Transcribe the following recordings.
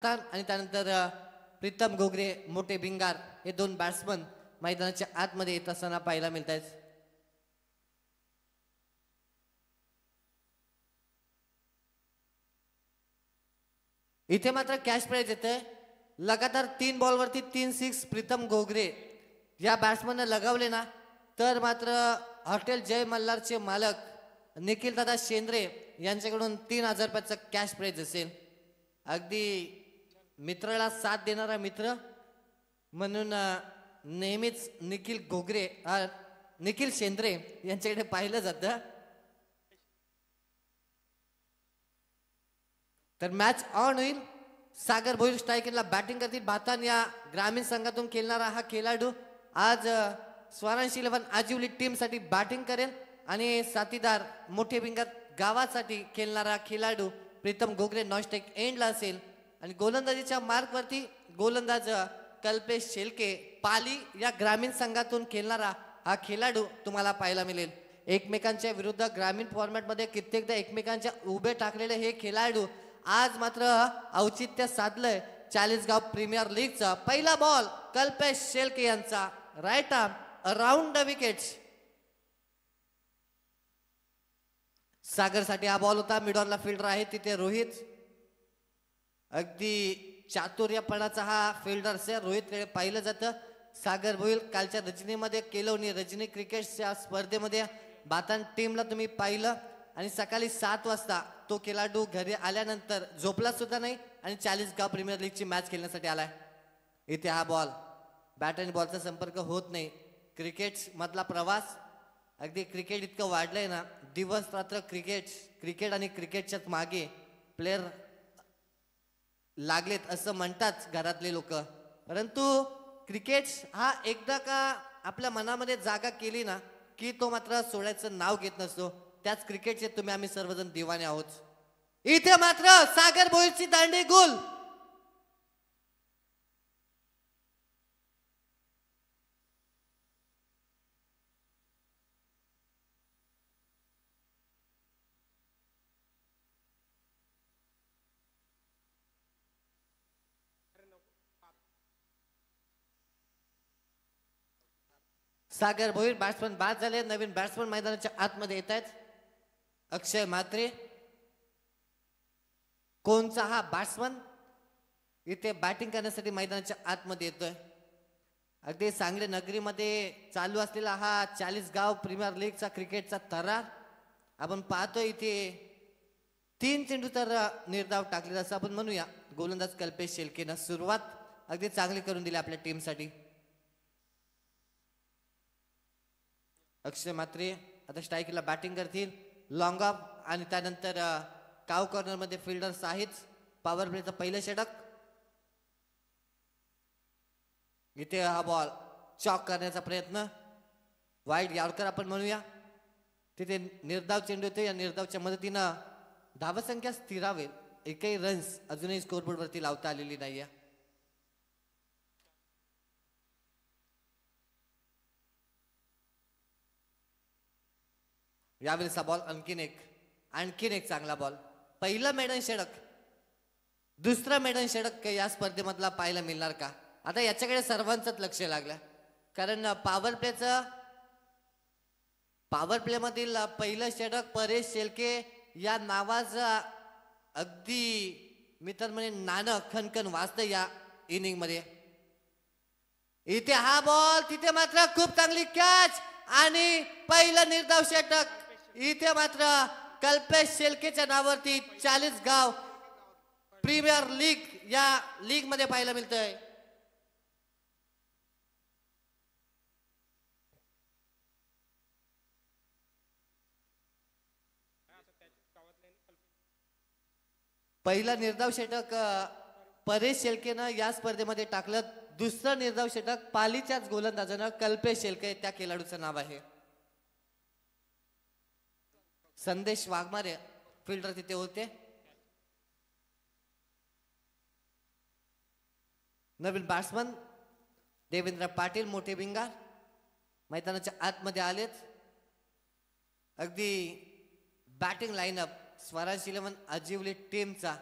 आणि त्यानंतर प्रीतम घोगरे मोठे भिंगार हे दोन बॅट्समन मैदानाच्या आतमध्ये येत असताना पाहायला मिळत आहेत. इथे मात्र कॅश प्राइज येते. लगातार 3 बॉलवरती 3 सिक्स प्रीतम घोगरे या बॅट्समनने लगावले ना तर मात्र हॉटेल जय मल्हारचे मालक निखिल दादा शेंद्रे यांच्याकडून 3000 रुपयाचं कॅश प्राइज असेल. अगदी मित्राला साथ देणारा मित्र म्हणून नेहमीच निखिल शेंद्रे यांच्याकडे पाहिलं जातं. तर मॅच ऑन होईल. सागर भोईर स्ट्रायकरला बॅटिंग करतील. भातान या ग्रामीण संघातून खेळणारा हा खेळाडू आज स्वरांश 11 आजिवली टीम साठी बॅटिंग करेल आणि साथीदार मोठे भिंगार गावासाठी खेळणारा खेळाडू प्रीतम घोगरे नॉनस्ट्राइक एंडला असेल. आणि गोलंदाजीच्या मार्कवरती गोलंदाज कल्पेश शेलके पाली या ग्रामीण संघातून खेळणारा हा खेळाडू तुम्हाला पाहायला मिळेल. एकमेकांच्या विरुद्ध ग्रामीण फॉर्मॅटमध्ये कित्येकदा एकमेकांच्या उभे टाकलेले हे खेळाडू आज मात्र औचित्य साधलंय चाळीसगाव प्रीमियर लीगचा. पहिला बॉल कल्पेश शेलके यांचा right arm around the wickets. सागरसाठी हा बॉल होता. मिडॉनला फिल्डर आहे तिथे रोहित. अगदी चातुर्यपणाचा हा फिल्डर आहे. रोहितकडे पाहिलं जातं. सागर भोईर कालच्या रजनीमध्ये केलोनी रजनी क्रिकेटच्या स्पर्धेमध्ये बातान टीमला तुम्ही पाहिलं आणि सकाळी 7 वाजता तो खेळाडू घरी आल्यानंतर झोपला सुद्धा नाही आणि चाळीसगाव प्रीमियर लीगची मॅच खेळण्यासाठी आलाय. इथे हा बॉल बॅट आणि बॉलचा संपर्क होत नाही. क्रिकेट मधला प्रवास अगदी क्रिकेट इतकं वाढलंय ना. दिवस रात्र क्रिकेट आणि क्रिकेटच्याच मागे प्लेयर लागलेत असं म्हणतात घरातले लोक. परंतु क्रिकेट हा एकदा का आपल्या मनामध्ये जागा केली ना की तो मात्र सोडायचं नाव घेत नसतो. त्याच क्रिकेटचे तुम्ही आम्ही सर्वजण दिवाने आहोत. इथे मात्र सागर भोईरची दांडी गुल. सागर भोईर बॅट्समन बाद झाले. नवीन बॅट्समन मैदानाच्या आतमध्ये येत आहेत. अक्षय म्हात्रे कोणचा हा बॅट्समन इथे बॅटिंग करण्यासाठी मैदानाच्या आतमध्ये येतोय. अगदी सांगली नगरीमध्ये चालू असलेला हा चाळीसगाव प्रीमियर लीगचा क्रिकेटचा थरार आपण पाहतोय. इथे 3 चेंडू तर निर्धाव टाकले असं आपण म्हणूया. गोलंदाज कल्पेश शेलकेनं सुरुवात अगदी चांगली करून दिली आपल्या टीमसाठी. अक्षय म्हात्रे आता स्ट्राईकला बॅटिंग करतील. लॉंग ऑफ आणि त्यानंतर काव कॉर्नर मध्ये फिल्डर्स आहेत. पॉवर प्लेचं पहिलं षटक. इथे हा बॉल चॉक करण्याचा प्रयत्न. वाईड यॉर्कर आपण म्हणूया. तिथे निर्धाव चेंडू येतो. या निर्धावच्या मदतीनं धावसंख्या स्थिरावेल. एकही रन्स अजूनही स्कोरबोर्ड वरती लावता आलेली नाहीये. यावेळेचा बॉल आणखीन एक चांगला बॉल. पहिला मेडन षटक दुसरा मेडन षटक या स्पर्धेमधला पाहायला मिळणार का. आता याच्याकडे सर्वांचंच लक्ष लागलं. कारण पॉवर प्ले मधील पहिलं षटक परेश शेलके या नावाचा अगदी मी तर म्हणे नाणं खणखण वाजतं या इनिंग मध्ये. इथे हा बॉल तिथे मात्र खूप चांगली कॅच आणि पहिलं निर्धाव षटक इथे मात्र कल्पेश शेलकेच्या नावावरती चाळीसगाव प्रीमियर लीग या लीग मध्ये पाहायला मिळतंय. पहिला निर्धाव षटक परेश शेलकेनं या स्पर्धेमध्ये टाकलं. दुसरं निर्धाव षटक पालीच्याच गोलंदाजानं कल्पेश शेलके त्या खेळाडूचं नाव आहे. संदेश वाघमारे फिल्डर तिथे होते. नवीन बॅट्समन देवेंद्र पाटील मोठे भिंगार मैदानाच्या आतमध्ये आलेत. अगदी बॅटिंग लाईनअप स्वराज 11 आजिवली टीमचा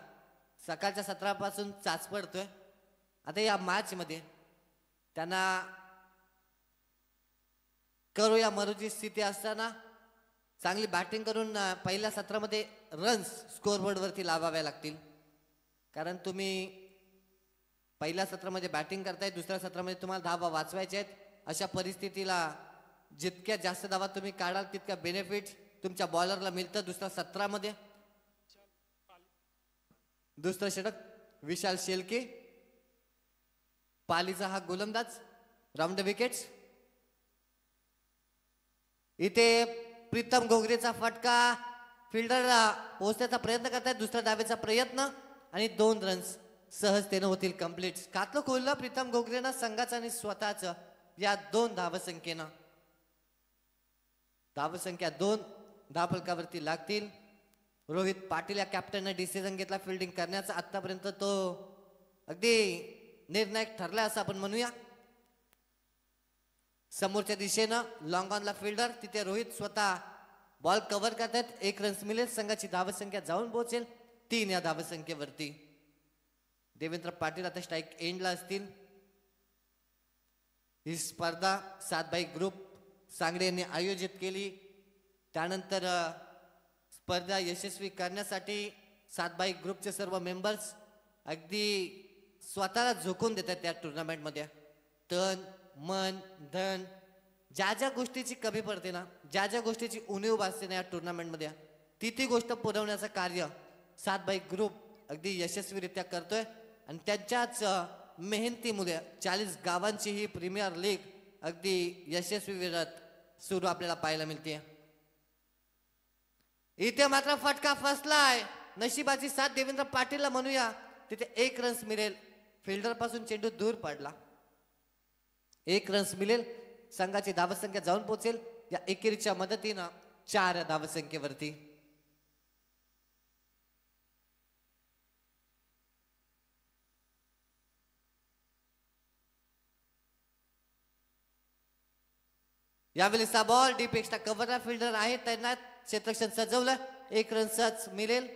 सकाळच्या सत्रापासून चाच पडतोय. आता या मॅच मध्ये त्यांना करू या मरूची स्थिती असताना चांगली बॅटिंग करून पहिल्या सत्रामध्ये रन्स स्कोअरबोर्ड वरती लावाव्या लागतील. कारण तुम्ही पहिल्या सत्रामध्ये बॅटिंग करताय, दुसऱ्या सत्रामध्ये तुम्हाला धावा वाचवायच्या आहेत. अशा परिस्थितीला जितक्या जास्त धावा तुम्ही काढाल तितक्या बेनिफिट तुमच्या बॉलरला मिळतं. दुसऱ्या सत्रामध्ये दुसरं षटक विशाल शेळके, पालीचा हा गोलंदाज, राऊंड द विकेट्स. इथे प्रीतम घोगरेचा फटका, फिल्डर पोहोचण्याचा प्रयत्न करतायत, दुसऱ्या डावेचा प्रयत्न आणि 2 रन्स सहजतेने होतील कंप्लीट. खातं खोललं प्रीतम घोगरेनं संघाचं आणि स्वतःचं या 2 धावसंख्येनं. धावसंख्या 2 धावफलकावरती लागतील. रोहित पाटील या कॅप्टनने डिसिजन घेतला फिल्डिंग करण्याचा. आतापर्यंत तो अगदी निर्णायक ठरला असं आपण म्हणूया. समोरच्या दिशेनं लॉंग ऑनला फिल्डर, तिथे रोहित स्वतः बॉल कव्हर करतात. 1 रन्स मिळेल. संघाची धावसंख्या जाऊन पोहोचेल 3 या धावसंख्येवरती. देवेंद्र पाटील आता स्ट्राईक एंडला असतील. ही स्पर्धा सातबाई ग्रुप सांगडे यांनी आयोजित केली. त्यानंतर स्पर्धा यशस्वी करण्यासाठी सातबाई ग्रुपचे सर्व मेंबर्स अगदी स्वतःला झोकून देतात त्या टुर्नामेंटमध्ये. तन मन धन ज्या ज्या गोष्टीची कमी पडते ना, ज्या ज्या गोष्टीची उणीव भासते ना या टुर्नामेंटमध्ये, ती गोष्ट पुरवण्याचं कार्य सातबाई ग्रुप अगदी यशस्वीरित्या करतोय. आणि त्यांच्याच मेहनतीमुळे 40 गावांची ही प्रीमियर लीग अगदी यशस्वी विरत सुरू आपल्याला पाहायला मिळते. इथे मात्र फटका फसलाय. नशिबाची साथ देवेंद्र पाटीलला म्हणूया. तिथे 1 रन्स मिळेल. फिल्डर पासून चेंडू दूर पडला. 1 रन्स मिळेल. संघाची धावसंख्या जाऊन पोहोचेल या एकेरीच्या मदतीनं 4 धावसंख्येवरती. यावेळेचा ball deep extra cover fielder आहे त्यांना क्षेत्ररक्षण सजवलं. 1 रन्सच मिळेल.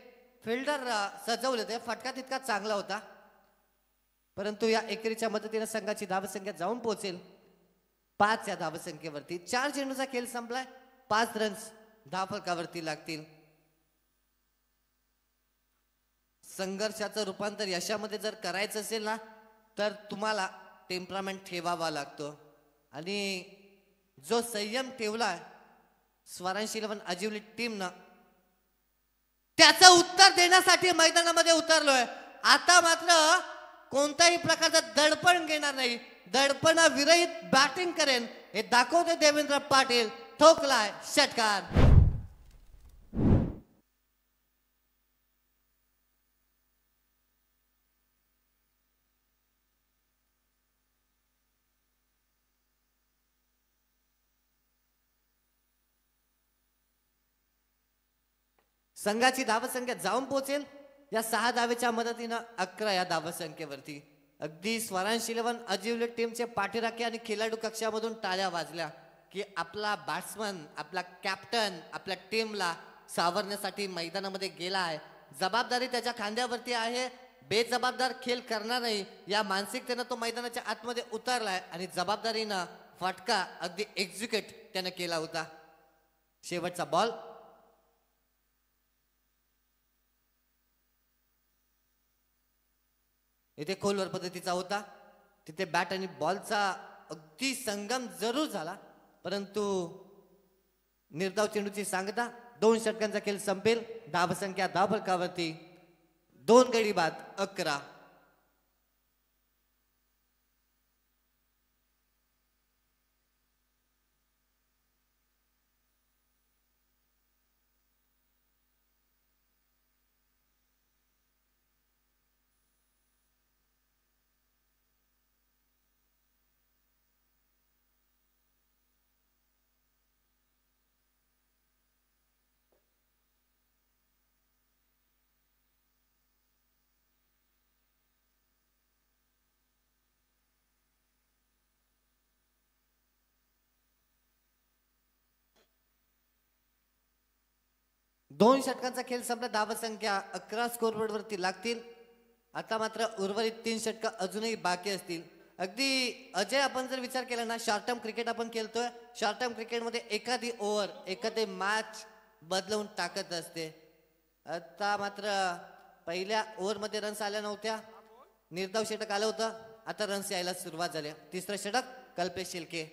फिल्डर सजवलं ते फटका तितका चांगला होता, परंतु या एकेरीच्या मदतीने संघाची धावसंख्या जाऊन पोहोचेल 5 या धावसंख्येवरती. 4 चेंडूचा खेळ संपलाय. 5 रन्स धावफलकावरती लागतील. संघर्षाचं रूपांतर यशामध्ये जर करायचं असेल ना, तर तुम्हाला टेम्परामेंट ठेवावा लागतो. आणि जो संयम ठेवलाय स्वरांश 11 अजिवली टीमनं, त्याचं उत्तर देण्यासाठी मैदानामध्ये उतरलोय. आता मात्र कोणत्याही प्रकारचं दडपण घेणार नाही. दडपण विरहित बॅटिंग करेन हे दाखवते देवेंद्र पाटील. ठोकलाय षटकार. संघाची धावसंख्या जाऊन पोहोचेल या 6 धावेच्या मदतीनं 11 या धावसंख्येवरती. अगदी स्वरांश 11 अजिवले टीमचे पाठीराखे आणि खेळाडू कक्षामधून टाळ्या वाजल्या की आपला बॅट्समन, आपला कॅप्टन आपल्या टीमला सावरण्यासाठी मैदानामध्ये गेला आहे. जबाबदारी त्याच्या खांद्यावरती आहे. बेजबाबदार खेळ करणार नाही या मानसिकतेनं तो मैदानाच्या आतमध्ये उतरलाय आणि जबाबदारीनं फटका अगदी एक्झिक्यूट त्याने केला होता. शेवटचा बॉल. इथे खोलवर पद्धतीचा होता. तिथे बॅट आणि बॉलचा अगदी संगम जरूर झाला, परंतु निर्धाव चेंडूची सांगता 2 षटकांचा खेळ संपेल. धावसंख्या धावफलकावरती 2 गडी बाद 11. दोन षटकांचा खेळ संपला. धावसंख्या 11 स्कोरबोर्ड वरती लागतील. आता मात्र उर्वरित 3 षटकं अजूनही बाकी असतील. अगदी अजय, आपण जर विचार केला ना, शॉर्ट टर्म क्रिकेट आपण खेळतोय. शॉर्ट टर्म क्रिकेटमध्ये एखादी ओव्हर एखादी मॅच बदलवून टाकत असते. आता मात्र पहिल्या ओव्हरमध्ये रन्स आल्या नव्हत्या, निर्धाव षटक आलं होतं. आता रन्स यायला सुरुवात झाली. तिसरं षटक कल्पेश शेलके.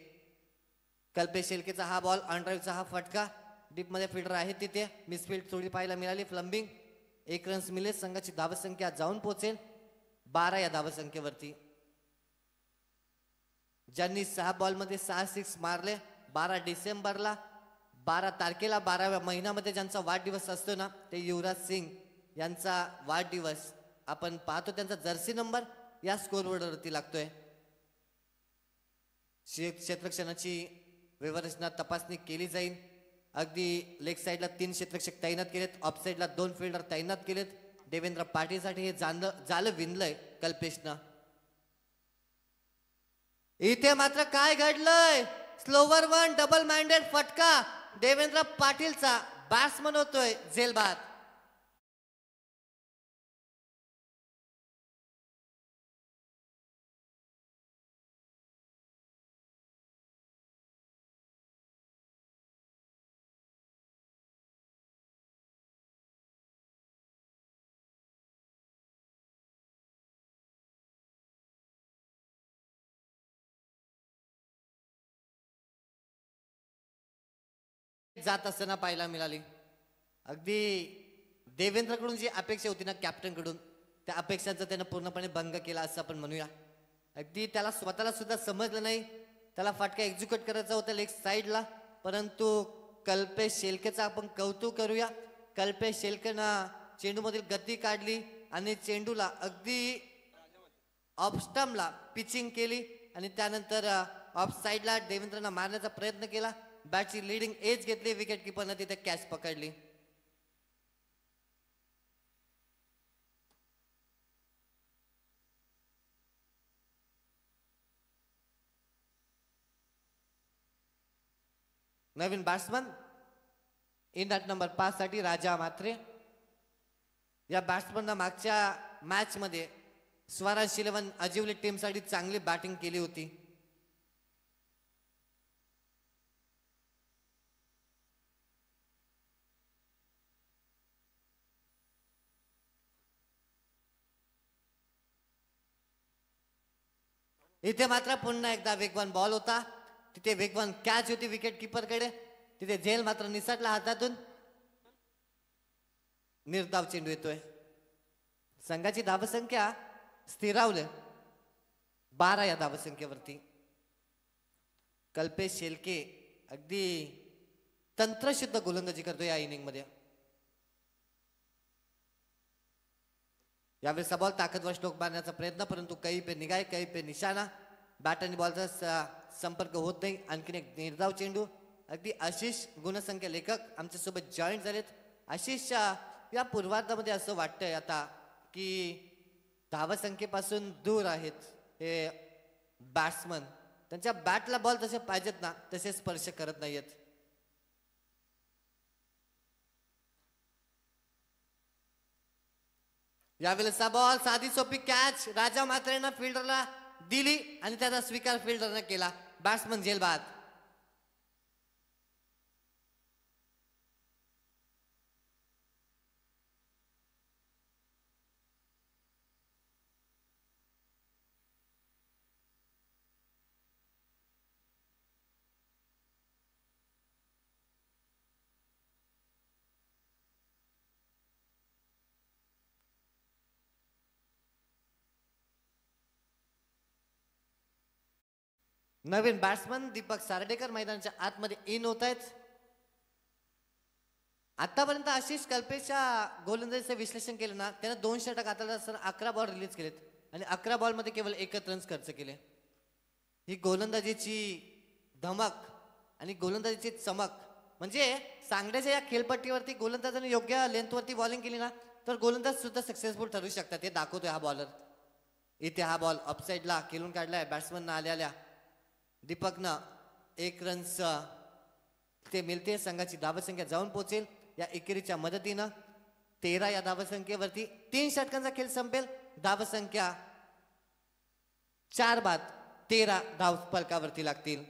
कल्पेश शेलकेचा हा बॉल, ऑनड्राईव्हचा हा फटका. डीपमध्ये फील्डर आहे तिथे, मिसफील्ड थोडी पाहायला मिळाली. फ्लंबिंग 1 रन्स मिळेल. संघाची धावसंख्या जाऊन पोहोचेल 12 या धावसंख्येवरती. ज्यांनी 6 बॉलमध्ये 6 सिक्स मारले, 12 डिसेंबरला 12 तारखेला 12व्या महिन्यामध्ये ज्यांचा वाढदिवस असतो ना, ते युवराज सिंग यांचा वाढदिवस आपण पाहतो. त्यांचा जर्सी नंबर या स्कोरबोर्डवरती लागतोय. क्षेत्ररक्षणाची व्यवस्था तपासणी केली जाईल. अगदी लेग साईडला 3 क्षेत्ररक्षक तैनात केलेत, ऑफ साईडला 2 फिल्डर तैनात केलेत. देवेंद्र पाटीलसाठी हे जालं विणलंय कल्पेशनं. इथे मात्र काय घडलंय? स्लोवर वन डबल माइंडेड फटका देवेंद्र पाटीलचा. बॅट्समन होतोय झेलबाद. जात असताना पाहायला मिळाली. अगदी देवेंद्रकडून जी अपेक्षा होती ना कॅप्टन कडून, त्या अपेक्षांचा त्यानं पूर्णपणे भंग केला असं आपण म्हणूया. अगदी त्याला स्वतःला सुद्धा समजलं नाही, त्याला फटका एक्झिक्यूट करायचा होता लेग साईडला. परंतु कल्पेश शेलकेचा आपण कौतुक करूया. कल्पेश शेलकेनं चेंडूमधील गती काढली आणि चेंडूला अगदी ऑफ स्टंपला पिचिंग केली आणि त्यानंतर ऑफ साईडला देवेंद्रनं मारण्याचा प्रयत्न केला. बॅटची लीडिंग एज घेतली, विकेट किपरनं तिथे कॅच पकडली. नवीन बॅट्समन इन ॲट नंबर 5 साठी राजा म्हात्रे. या बॅट्समननं मागच्या मॅच मध्ये स्वराज 11 अजिवली टीम साठी चांगली बॅटिंग केली होती. इथे मात्र पुन्हा एकदा वेगवान बॉल होता, तिथे वेगवान कॅच होती विकेट किपर कडे. तिथे झेल मात्र निसटला हातातून. निर्धाव चेंडू येतोय. संघाची धावसंख्या स्थिरावले 12 या धावसंख्येवरती. कल्पेश शेलके अगदी तंत्रशुद्ध गोलंदाजी करतोय या इनिंग मध्ये. यावेळेस बॉल ताकदवर स्ट्रोक मारण्याचा प्रयत्न, परंतु काही पे निगाय काही पे निशाणा. बॅट आणि बॉलचा संपर्क होत नाही. आणखीन एक निर्धाव चेंडू. अगदी आशिष गुणसंख्या लेखक आमच्या सोबत जॉईन झालेत. आशिष, या पूर्वार्धामध्ये असं वाटतंय आता की धावसंख्येपासून दूर आहेत हे बॅट्समन. त्यांच्या बॅटला बॉल जसे पाहिजेत ना तसे स्पर्श करत नाहीयेत. यावेळेस बॉल साधी सोपी कॅच राजा म्हात्रेनं फिल्डरला दिली आणि त्याचा स्वीकार फिल्डरनं केला. बॅट्समन झेलबाद. नवीन बॅट्समन दीपक सार्डेकर मैदानाच्या आतमध्ये इन होत आहेत. आतापर्यंत आशिष कल्पेशच्या गोलंदाजीचं विश्लेषण केलं ना, त्यानं 2 षटक हाताळत असताना 11 बॉल रिलीज केलेत आणि 11 बॉलमध्ये केवळ 1 रन्स खर्च केले. ही गोलंदाजीची धमक आणि गोलंदाजीची चमक म्हणजे सांगण्याच्या या खेळपट्टीवरती गोलंदाजाने योग्य लेंथवरती बॉलिंग केली ना तर गोलंदाज सुद्धा सक्सेसफुल ठरू शकतात. हे दाखवतोय हा बॉलर. इथे हा बॉल ऑफसाईडला खेळून काढलाय बॅट्समननं आल्या दीपकनं 1 रन्स ते मिळते. संघाची धावसंख्या जाऊन पोहोचेल या एकेरीच्या मदतीनं 13 या धावसंख्येवरती. 3 षटकांचा खेळ संपेल धावसंख्या 4 बाद 13 धाव फलकावरती लागतील.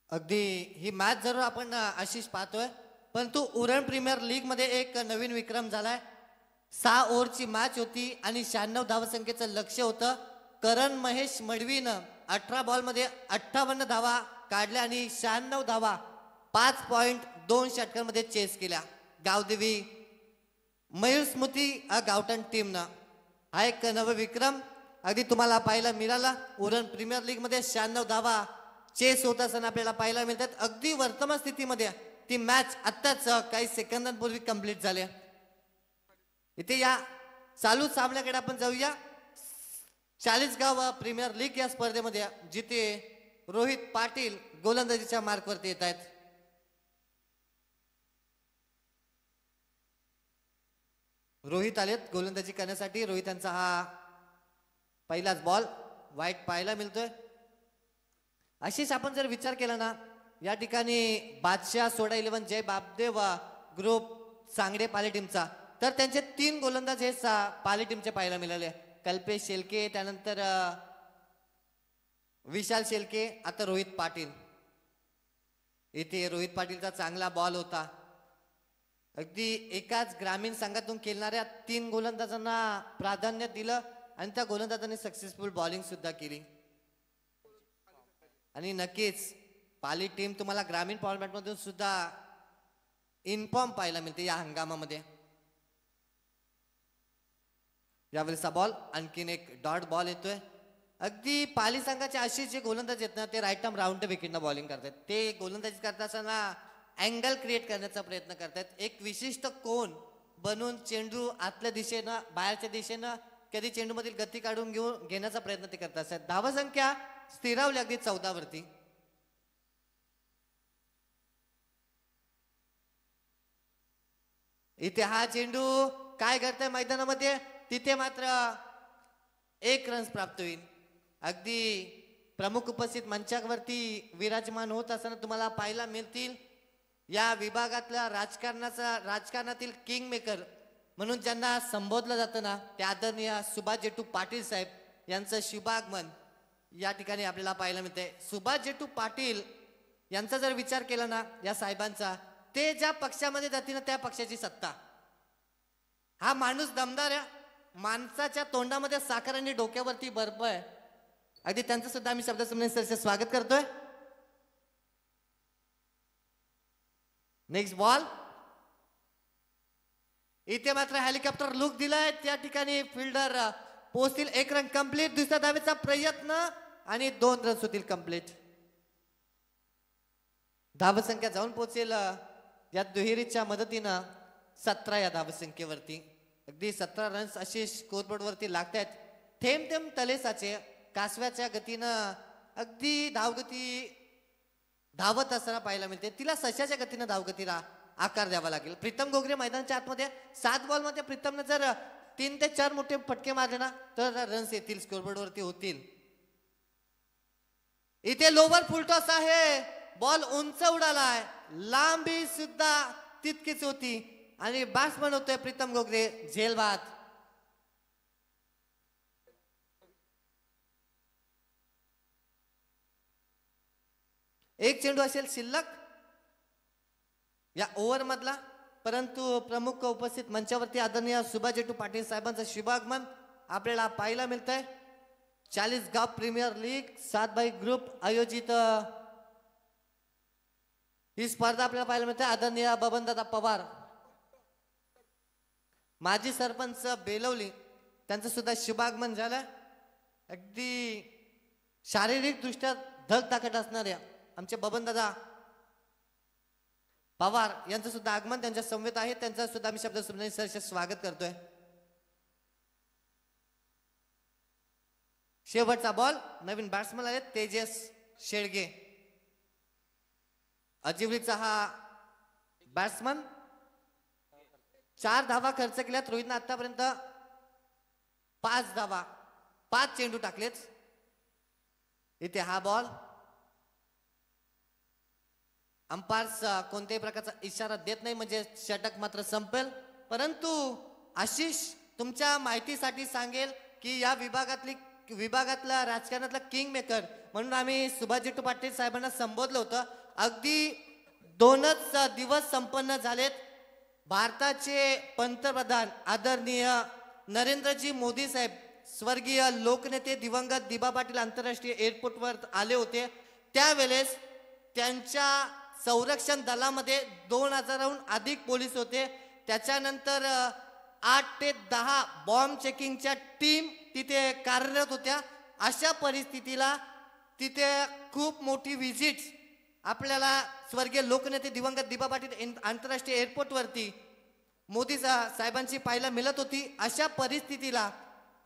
अगदी ही मॅच जरूर आपण आशिष पाहतोय, परंतु उरण प्रीमियर लीग मध्ये एक नवीन विक्रम झालाय. 6 ओव्हरची मॅच होती आणि 96 धावसंख्येचं लक्ष्य होतं. करण महेश मडवीनं 18 बॉलमध्ये 58 धावा काढल्या आणि 96 धावा 5.2 षटकांमध्ये चेस केल्या. गावदेवी मयूर स्मृती गावठण टीमनं हा एक नवा विक्रम अगदी तुम्हाला पाहायला मिळाला. उरण प्रीमियर लीग मध्ये 96 धावा चेस होत असताना आपल्याला पाहायला मिळतात. अगदी वर्तमान स्थितीमध्ये ती मॅच आत्ताच काही सेकंदांपूर्वी कंप्लीट झाली. इथे या चालू सामन्याकडे आपण जाऊया. चाळीसगाव प्रीमियर लीग या स्पर्धेमध्ये जिथे रोहित पाटील गोलंदाजीच्या मार्कवरती येत आहेत. रोहित आलेत गोलंदाजी करण्यासाठी. रोहितांचा हा पहिलाच बॉल वाईट पाहायला मिळतोय. अशीच आपण जर विचार केला ना, या ठिकाणी बादशाह सोडा 11 जय बापदेव ग्रुप सांगडे पाली टीमचा, तर त्यांचे 3 गोलंदाज हे पाली टीमचे पाहायला मिळाले. कल्पेश शेलके, त्यानंतर विशाल शेलके, आता रोहित पाटील. इथे रोहित पाटीलचा चांगला बॉल होता. अगदी एकाच ग्रामीण संघातून खेळणाऱ्या 3 गोलंदाजांना प्राधान्य दिलं आणि त्या गोलंदाजांनी सक्सेसफुल बॉलिंग सुद्धा केली. आणि नक्कीच पाली टीम तुम्हाला ग्रामीण फॉर्मॅट मधून सुद्धा इन्फॉर्म पाहायला मिळते या हंगामामध्ये. यावेळेचा बॉल आणखीन एक डॉट बॉल येतोय. अगदी पाली संघाचे असे जे गोलंदाज आहेत ना, ते राईट आर्म राऊंड विकेटनं बॉलिंग करतात. ते गोलंदाजी करत असताना अँगल क्रिएट करण्याचा प्रयत्न करतात. एक विशिष्ट कोन बनवून चेंडू आतल्या दिशेनं बाहेरच्या दिशेनं कधी चेंडूमधील गती काढून घेण्याचा प्रयत्न ते करत असतात. धावसंख्या स्थिरावली अगदी 14 वरती. इथे हा चेंडू काय करतोय मैदानामध्ये, तिथे मात्र 1 रन प्राप्त होईल. अगदी प्रमुख उपस्थित मंचावरती विराजमान होत असताना तुम्हाला पाहायला मिळतील या विभागातल्या राजकारणातील किंग मेकर म्हणून ज्यांना संबोधलं जातं ना, ते आदरणीय सुभाष जेटू पाटील साहेब यांचं शुभागमन या ठिकाणी आपल्याला पाहायला मिळते. सुभाष जेटू पाटील यांचा जर विचार केला ना, या साहेबांचा, ते ज्या पक्षामध्ये जातील ना त्या पक्षाची सत्ता. हा माणूस दमदार आहे. माणसाच्या तोंडामध्ये साखर आणि डोक्यावरती बर्फ आहे. अगदी त्यांचं सुद्धा आम्ही शब्दसंबंधी स्वागत करतोय. नेक्स्ट बॉल इथे मात्र हेलिकॉप्टर लुक दिलाय, त्या ठिकाणी फिल्डर पोहोचतील. एक रन कंप्लीट. दुसऱ्या धावेचा प्रयत्न आणि 2 रन्स होतील कंप्लीट. धावसंख्या जाऊन पोहोचेल या दुहेरीच्या मदतीनं 17 या धावसंख्येवरती. अगदी 17 रन्स अशी स्कोरबोर्ड वरती लागतायत. थेंब थेंब तलेसाचे कासव्याच्या गतीनं अगदी धावगती धावत असताना पाहायला मिळते. तिला सशाच्या गतीनं धावगतीला आकार द्यावा लागेल. प्रीतम गोगरे मैदानाच्या आतमध्ये 7 बॉल मध्ये प्रीतमने जर 3 ते 4 मोठे फटके मारले ना तर रन्स येतील, स्कोरबोर्ड वरती होतील. इथे लोवर फुलटॉस आहे. बॉल उंच उडालाय, लांबी सुद्धा तितकीच होती आणि बॅट्समन होतोय प्रीतम गोगरे झेलबाद. एक चेंडू असेल शिल्लक या ओव्हर मधला, परंतु प्रमुख उपस्थित मंचावरती आदरणीय सुभाष पाटील साहेबांचं शुभागमन आपल्याला पाहायला मिळतंय. 40 गाव प्रीमियर लीग 7 बाई ग्रुप आयोजित ही स्पर्धा आपल्याला पाहायला मिळते. आदरणीय बबनदादा पवार माजी सरपंच बेलवली त्यांचं सुद्धा शुभागमन झालं. अगदी शारीरिक दृष्ट्या धगधाकट असणाऱ्या आमचे बबनदादा पवार यांचं सुद्धा आगमन त्यांच्या समवेत आहे. त्यांचं सुद्धा आम्ही शब्दसुमने सरचे स्वागत करतोय. शेवटचा बॉल. नवीन बॅट्समन आले तेजस शेळगे. अजिवलीचा हा बॅट्समन. 4 धावा खर्च केल्यात रोहितनं आतापर्यंत. 5 धावा, 5 चेंडू टाकलेत. इथे हा बॉल. अंपायर्स कोणत्याही प्रकारचा इशारा देत नाही म्हणजे षटक मात्र संपेल. परंतु आशिष तुमच्या माहितीसाठी सांगेल की या विभागातला राजकारणातला किंग मेकर म्हणून आम्ही सुभाष पाटील साहेबांना संबोधलं होतं. अगदी 2च दिवस संपन्न झालेत. भारताचे पंतप्रधान आदरणीय नरेंद्रजी मोदी साहेब स्वर्गीय लोकनेते दिवंगत दिबा पाटील आंतरराष्ट्रीय एअरपोर्टवर आले होते. त्यावेळेस त्यांच्या संरक्षण दलामध्ये 2000हून अधिक पोलीस होते. त्याच्यानंतर 8 ते 10 बॉम्ब चेकिंगच्या टीम तिथे कार्यरत होत्या. अशा परिस्थितीला तिथे खूप मोठी विजिट आपल्याला स्वर्गीय लोकनेते दिवंगत दिबा पाटील आंतरराष्ट्रीय एअरपोर्ट वरती मोदी साहेबांची पाहायला मिळत होती. अशा परिस्थितीला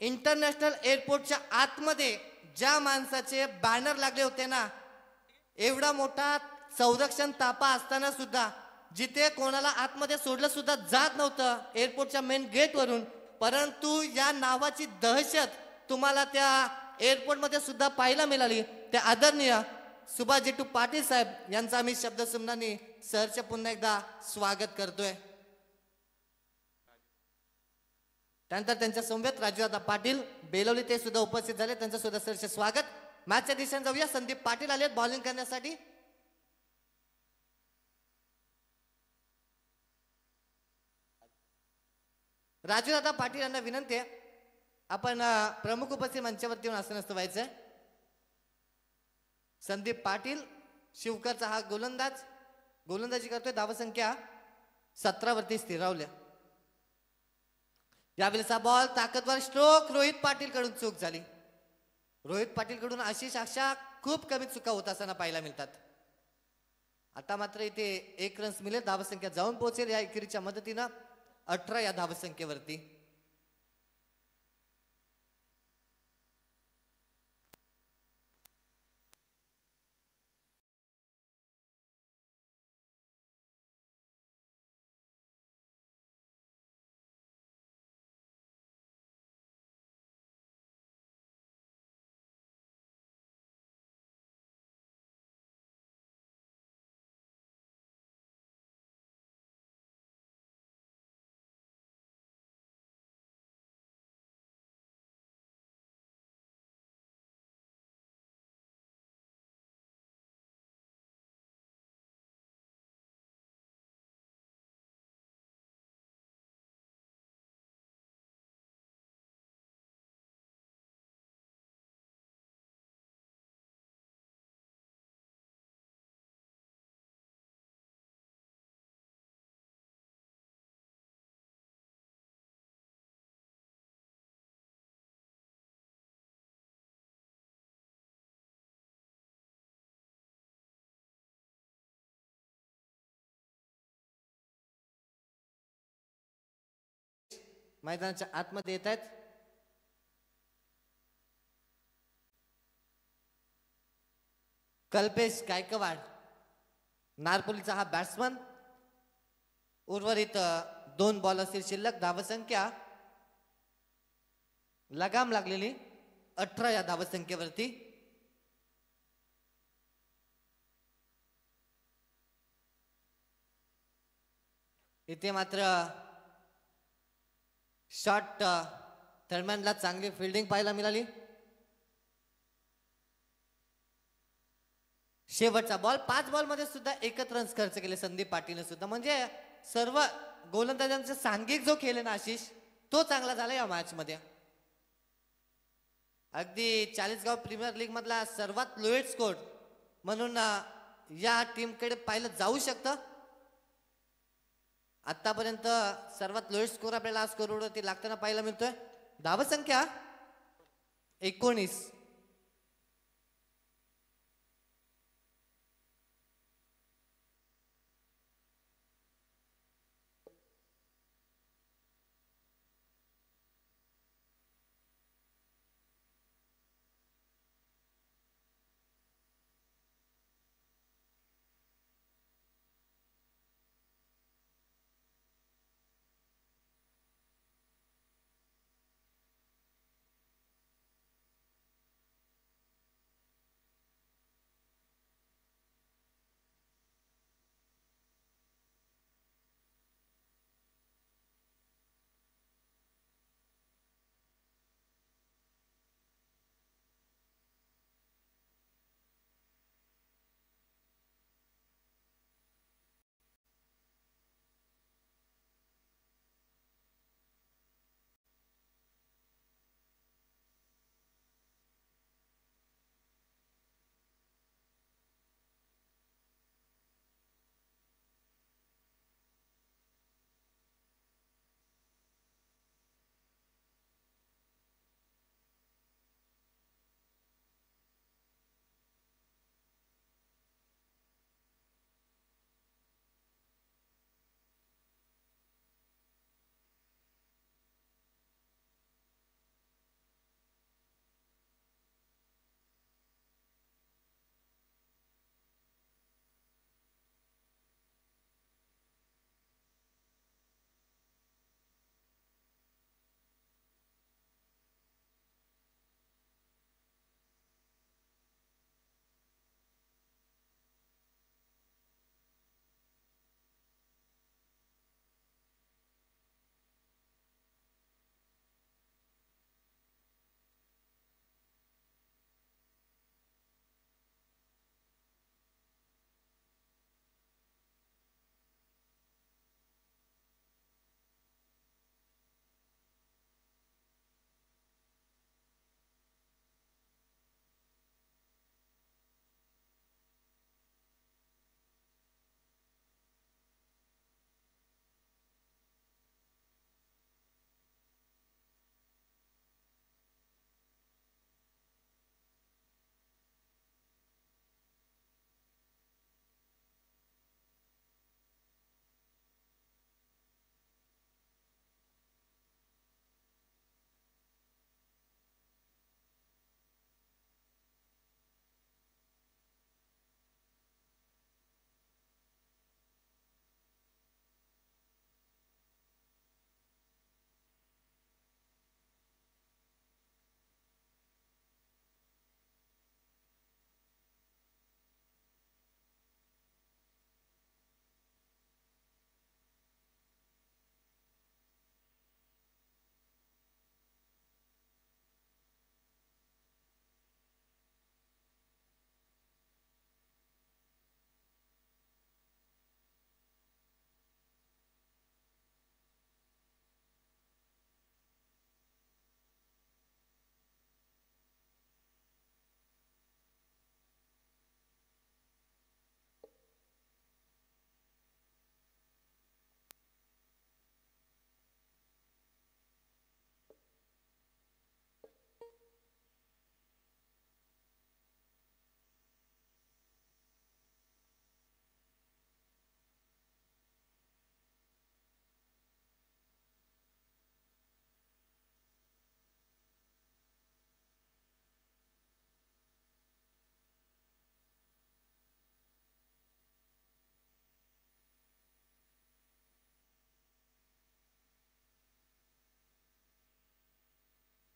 इंटरनॅशनल एअरपोर्टच्या आतमध्ये ज्या माणसाचे बॅनर लागले होते ना, एवढा मोठा संरक्षण तापा असताना सुद्धा जिथे कोणाला आतमध्ये सोडलं सुद्धा जात नव्हतं एअरपोर्टच्या मेन गेट वरून, परंतु या नावाची दहशत तुम्हाला त्या एअरपोर्ट मध्ये सुद्धा पाहायला मिळाली. त्या आदरणीय सुभाष पाटील साहेब यांचा आम्ही शब्दसुमनांनी सरचे पुन्हा एकदा स्वागत करतोय. त्यानंतर त्यांच्या समवेत राजूदादा पाटील बेलवली ते सुद्धा उपस्थित झाले. त्यांचं सुद्धा सरचे स्वागत. मॅचच्या दिशेने जाऊया. संदीप पाटील आलेत बॉलिंग करण्यासाठी. राजूदादा पाटील यांना विनंती आहे आपण प्रमुख उपस्थित मंचावरती येऊन आसनस्थ व्हायचंय. संदीप पाटील शिवकरचा हा गोलंदाजी करतोय. धावसंख्या 17 वरती स्थिरावल्या. यावेळेचा बॉल ताकदवर स्ट्रोक. रोहित पाटील कडून चूक झाली. रोहित पाटील कडून आशिष अशा खूप कमी चुका होत असताना पाहायला मिळतात. आता मात्र इथे 1 रन्स मिळेल. धावसंख्या जाऊन पोहोचेल या एकेरीच्या मदतीनं 18 या धावसंख्येवरती. मैदानाच्या आतमध्ये येत आहेत. कल्पेश गायकवाड नारपोलीचा हा बॅट्समन. उर्वरित 2 बॉल असतील शिल्लक. धावसंख्या लगाम लागलेली 18 या धावसंख्येवरती. इथे मात्र शॉट दरम्यानला चांगली फिल्डिंग पाहायला मिळाली. शेवटचा बॉल 5 बॉल मध्ये सुद्धा एकच रन्स खर्च केले संदीप पाटीलने सुद्धा. म्हणजे सर्व गोलंदाजांचा सांघिक जो खेळ आहे ना आशिष, तो चांगला झाला या मॅच मध्ये. अगदी चाळीसगाव प्रीमियर लीग मधला सर्वात लोएस्ट स्कोर म्हणून या टीमकडे पाहिलं जाऊ शकतं. आतापर्यंत सर्वात लोएस्ट स्कोर आपल्याला आज स्कोरवरती लागताना पाहायला मिळतोय. धावसंख्या 19.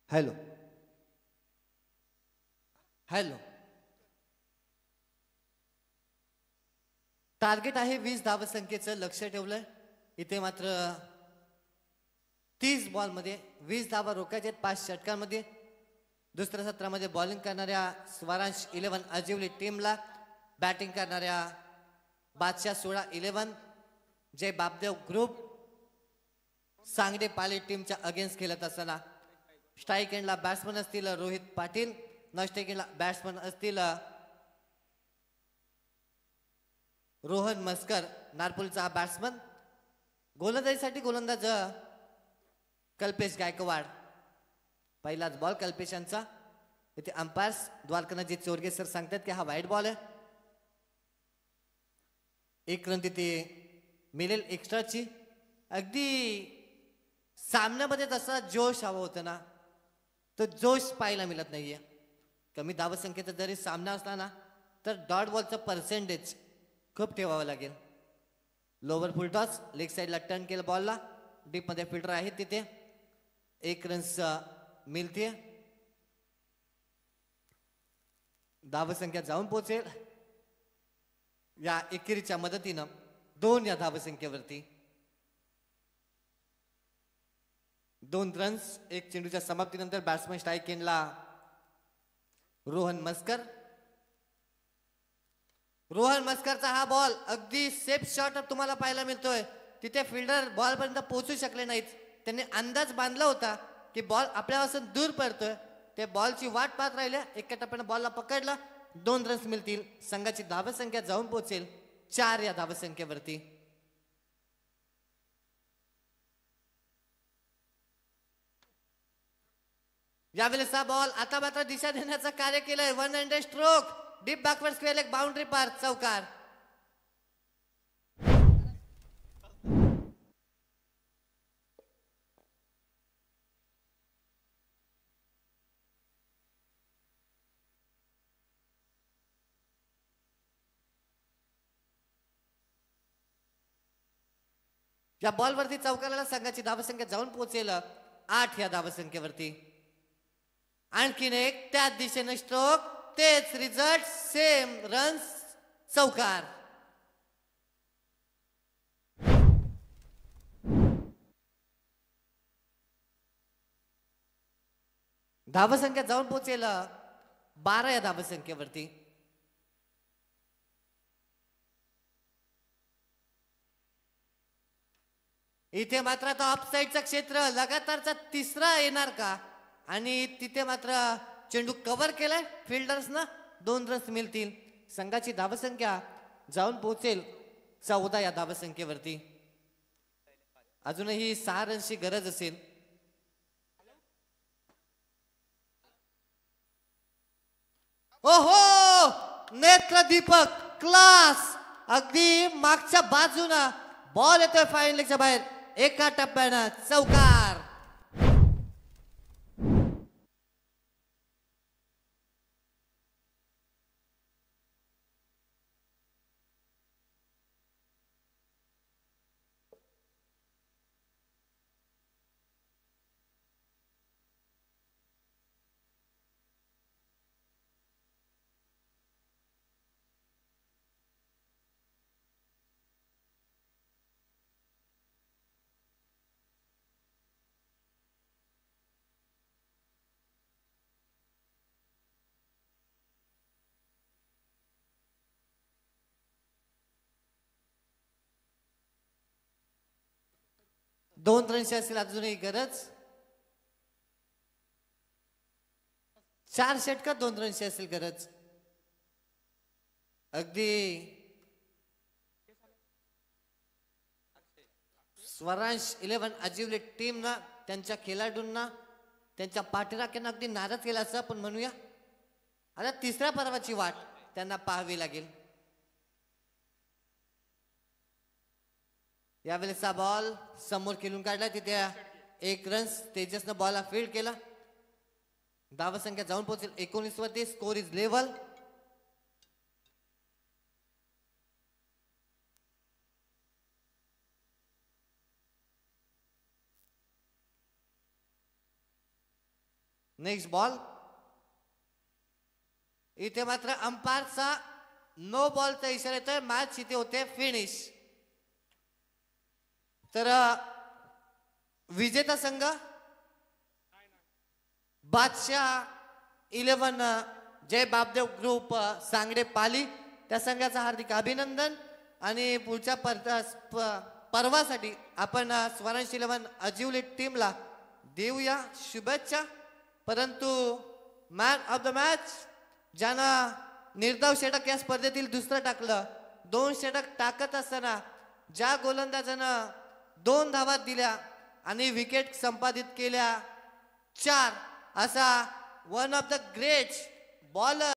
Hello hello. टार्गेट आहे 20 धावसंख्येचं लक्ष ठेवलंय. इथे मात्र 30 बॉलमध्ये 20 धावा रोखायचे 5 षटकांमध्ये. दुसऱ्या सत्रामध्ये बॉलिंग करणाऱ्या स्वरांश 11 अजिवली टीमला बॅटिंग करणाऱ्या बादशाह 16 11 जय बापदेव ग्रुप सांगडे पाली टीमच्या अगेन्स्ट खेळत असताना स्ट्राईक एंडला बॅट्समन असतील रोहित पाटील, नॉस्ट्राईक एंडला बॅट्समन असतील रोहन मस्कर नारपूलचा हा बॅट्समन. गोलंदाजीसाठी गोलंदाज कल्पेश गायकवाड. पहिलाच बॉल कल्पेश यांचा. इथे अंपायर्स द्वारकानाथजी चोरगे सर सांगतात की हा वाईट बॉल आहे. एक रन तिथे मिळेल एक्स्ट्राची. अगदी सामन्यामध्ये तसा जोश हवा होता ना, तो जोश पाहायला मिळत नाहीये. कमी धावसंख्येचा जरी सामना असला ना तर डॉट बॉलचं पर्सेंटेज खूप ठेवावं लागेल. लोवर फुल टॉस लेग साईडला टर्न केलं बॉलला. डीपमध्ये फिल्डर आहे तिथे. 1 रन्स मिळते. धावसंख्या जाऊन पोहोचेल या एकेरीच्या मदतीनं 2 या धावसंख्येवरती. 2 रन्स. 1 चेंडूच्या समाप्तीनंतर बॅट्समन स्ट्राईक एंडला रोहन मस्कर. रोहन मस्करचा हा बॉल अगदी सेफ शॉट तुम्हाला पाहायला मिळतोय. तिथे फिल्डर बॉल पर्यंत पोहोचू शकले नाहीत. त्यांनी अंदाज बांधला होता की बॉल आपल्यापासून दूर पडतोय. ते बॉलची वाट पाहत राहिले. एका टप्प्याने बॉलला पकडला. 2 रन्स मिळतील. संघाची धावसंख्या जाऊन पोहोचेल 4 या धावसंख्येवरती. यावेळेस हा बॉल आता मात्र दिशा देण्याचं कार्य केलंय. 100 स्ट्रोक डीप बॅकवर्ड स्क्वेअर एक बाउंड्री पार चौकार. या बॉलवरती चौकाराला संघाची धावसंख्या जाऊन पोहोचेल 8 या धावसंख्येवरती. आणखीन एक त्याच दिशेने स्ट्रोक, तेच रिझल्ट, सेम रन्स, चौकार. धावसंख्या जाऊन पोहोचेल 12 या धावसंख्येवरती. इथे मात्र आता ऑफ साईडचं क्षेत्र लगातारचा 3रा येणार का? आणि तिथे मात्र चेंडू कव्हर केलाय फिल्डर्सना. 2 रन्स मिळतील. संघाची धावसंख्या जाऊन पोहोचेल 14 या धावसंख्येवरती. अजूनही 6 रन्सची गरज असेल. ओहो, नेत्र दीपक क्लास. अगदी मागच्या बाजूना बॉल येतोय फाईन लेगच्या बाहेर. एका टप्प्यानं चौकार. दोन रनची असेल अजूनही गरज. 4 षटकात 2 रनची असेल गरज. अगदी स्वरांश 11 अजिवले टीमना त्यांच्या खेळाडूंना त्यांच्या पाठीराख्यांना अगदी नाराज केला असं आपण म्हणूया. आता 3ऱ्या पर्वाची वाट त्यांना पाहावी लागेल. यावेळेसचा बॉल समोर खेळून काढला. तिथे 1 रन्स. तेजसनं बॉलला फील्ड केला. धावसंख्या जाऊन पोहोचेल 19 वरती. Score is level. Next ball. इथे मात्र अंपायरचा नो बॉलचा इशारा येतोय. मॅच इथे होते फिनिश. तर विजेता संघ बादशाह 11 जय बापदेव ग्रुप सांगडे पाली, त्या संघाचं हार्दिक अभिनंदन. आणि पुढच्या पर्वासाठी आपण स्वरांश 11 अजिवली टीमला देऊया शुभेच्छा. परंतु मॅन ऑफ द मॅच ज्यानं निर्धाव षटक या स्पर्धेतील दुसरं टाकलं, 2 षटक टाकत असताना ज्या गोलंदाजानं 2 धावा दिल्या आणि विकेट संपादित केल्या 4, असा one of the great bowler